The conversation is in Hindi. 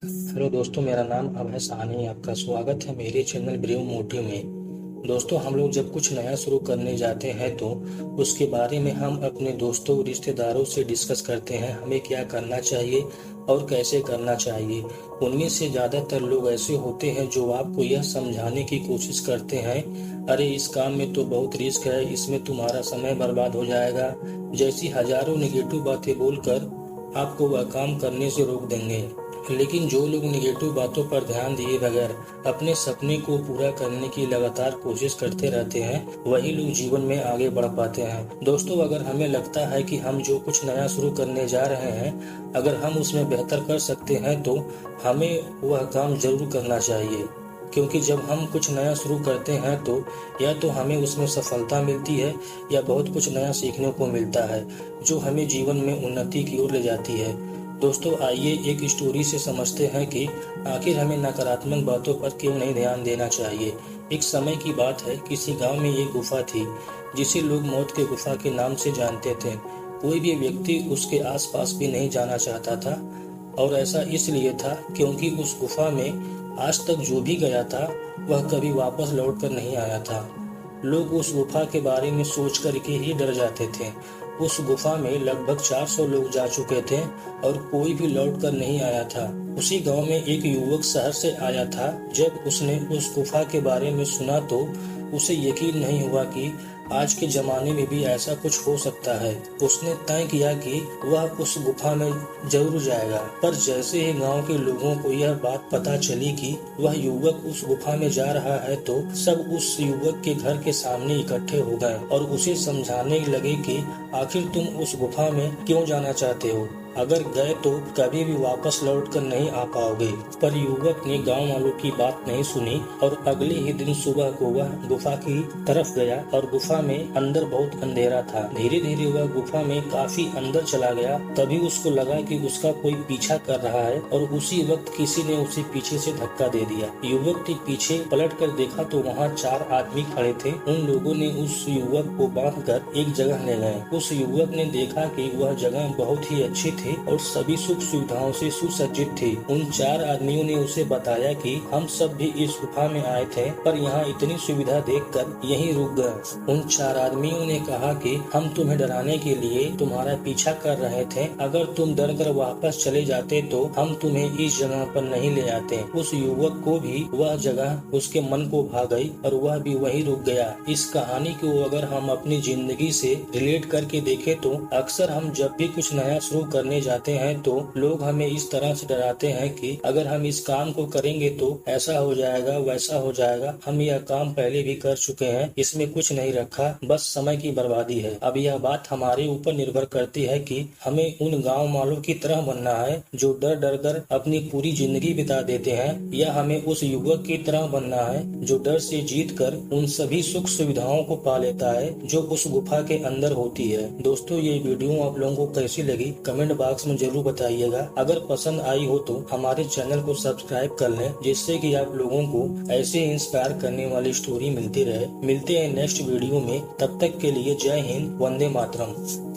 हेलो दोस्तों, मेरा नाम अभय साहनी। आपका स्वागत है मेरे चैनल ब्रेव मोटिव में। दोस्तों, हम लोग जब कुछ नया शुरू करने जाते हैं तो उसके बारे में हम अपने दोस्तों रिश्तेदारों से डिस्कस करते हैं, हमें क्या करना चाहिए और कैसे करना चाहिए। उनमें से ज़्यादातर लोग ऐसे होते हैं जो आपको यह समझाने की कोशिश करते हैं, अरे इस काम में तो बहुत रिस्क है, इसमें तुम्हारा समय बर्बाद हो जाएगा, जैसी हजारों नेगेटिव बातें बोलकर आपको वह काम करने से रोक देंगे। लेकिन जो लोग निगेटिव बातों पर ध्यान दिए बगैर अपने सपने को पूरा करने की लगातार कोशिश करते रहते हैं, वही लोग जीवन में आगे बढ़ पाते हैं। दोस्तों, अगर हमें लगता है कि हम जो कुछ नया शुरू करने जा रहे हैं, अगर हम उसमें बेहतर कर सकते हैं तो हमें वह काम जरूर करना चाहिए। क्योंकि जब हम कुछ नया शुरू करते हैं तो या तो हमें उसमें सफलता मिलती है या बहुत कुछ नया सीखने को मिलता है, जो हमें जीवन में उन्नति की ओर ले जाती है। दोस्तों, आइए एक स्टोरी से समझते हैं कि आखिर हमें नकारात्मक बातों पर क्यों नहीं ध्यान देना चाहिए। एक समय की बात है, किसी गांव में एक गुफा थी जिसे लोग मौत के गुफा के नाम से जानते थे। कोई भी व्यक्ति उसके आसपास भी नहीं जाना चाहता था, और ऐसा इसलिए था क्योंकि उस गुफा में आज तक जो भी गया था वह कभी वापस लौट कर नहीं आया था। लोग उस गुफा के बारे में सोच कर के ही डर जाते थे। उस गुफा में लगभग 400 लोग जा चुके थे और कोई भी लौट कर नहीं आया था। उसी गांव में एक युवक शहर से आया था। जब उसने उस गुफा के बारे में सुना तो उसे यकीन नहीं हुआ कि आज के जमाने में भी ऐसा कुछ हो सकता है। उसने तय किया कि वह उस गुफा में जरूर जाएगा। पर जैसे ही गांव के लोगों को यह बात पता चली कि वह युवक उस गुफा में जा रहा है तो सब उस युवक के घर के सामने इकट्ठे हो गए और उसे समझाने लगे कि आखिर तुम उस गुफा में क्यों जाना चाहते हो, अगर गए तो कभी भी वापस लौट कर नहीं आ पाओगे। पर युवक ने गांव वालों की बात नहीं सुनी और अगले ही दिन सुबह को वह गुफा की तरफ गया और गुफा में अंदर बहुत अंधेरा था। धीरे धीरे वह गुफा में काफी अंदर चला गया। तभी उसको लगा कि उसका कोई पीछा कर रहा है और उसी वक्त किसी ने उसे पीछे से धक्का दे दिया। युवक ने पीछे पलट कर देखा तो वहाँ 4 आदमी खड़े थे। उन लोगों ने उस युवक को बांध कर एक जगह ले गए। उस युवक ने देखा कि वह जगह बहुत ही अच्छी थी और सभी सुख सुविधाओं से सुसज्जित थी। उन 4 आदमियों ने उसे बताया कि हम सब भी इस गुफा में आए थे, पर यहाँ इतनी सुविधा देखकर यहीं रुक गए। उन 4 आदमियों ने कहा कि हम तुम्हें डराने के लिए तुम्हारा पीछा कर रहे थे, अगर तुम डर कर वापस चले जाते तो हम तुम्हें इस जगह पर नहीं ले आते। उस युवक को भी वह जगह उसके मन को भा गई और वह भी वहीं रुक गया। इस कहानी को अगर हम अपनी जिंदगी से रिलेट करके देखें तो अक्सर हम जब भी कुछ नया शुरू करने जाते हैं तो लोग हमें इस तरह से डराते हैं कि अगर हम इस काम को करेंगे तो ऐसा हो जाएगा, वैसा हो जाएगा, हम यह काम पहले भी कर चुके हैं, इसमें कुछ नहीं रखा, बस समय की बर्बादी है। अब यह बात हमारे ऊपर निर्भर करती है कि हमें उन गांव वालों की तरह बनना है जो डर डर कर अपनी पूरी जिंदगी बिता देते हैं, या हमें उस युवक की तरह बनना है जो डर से जीत कर उन सभी सुख सुविधाओं को पा लेता है जो उस गुफा के अंदर होती है। दोस्तों, ये वीडियो आप लोगों को कैसी लगी कमेंट बॉक्स में जरूर बताइएगा। अगर पसंद आई हो तो हमारे चैनल को सब्सक्राइब कर लें, जिससे कि आप लोगों को ऐसे इंस्पायर करने वाली स्टोरी मिलती रहे। मिलते हैं नेक्स्ट वीडियो में, तब तक के लिए जय हिंद, वंदे मातरम।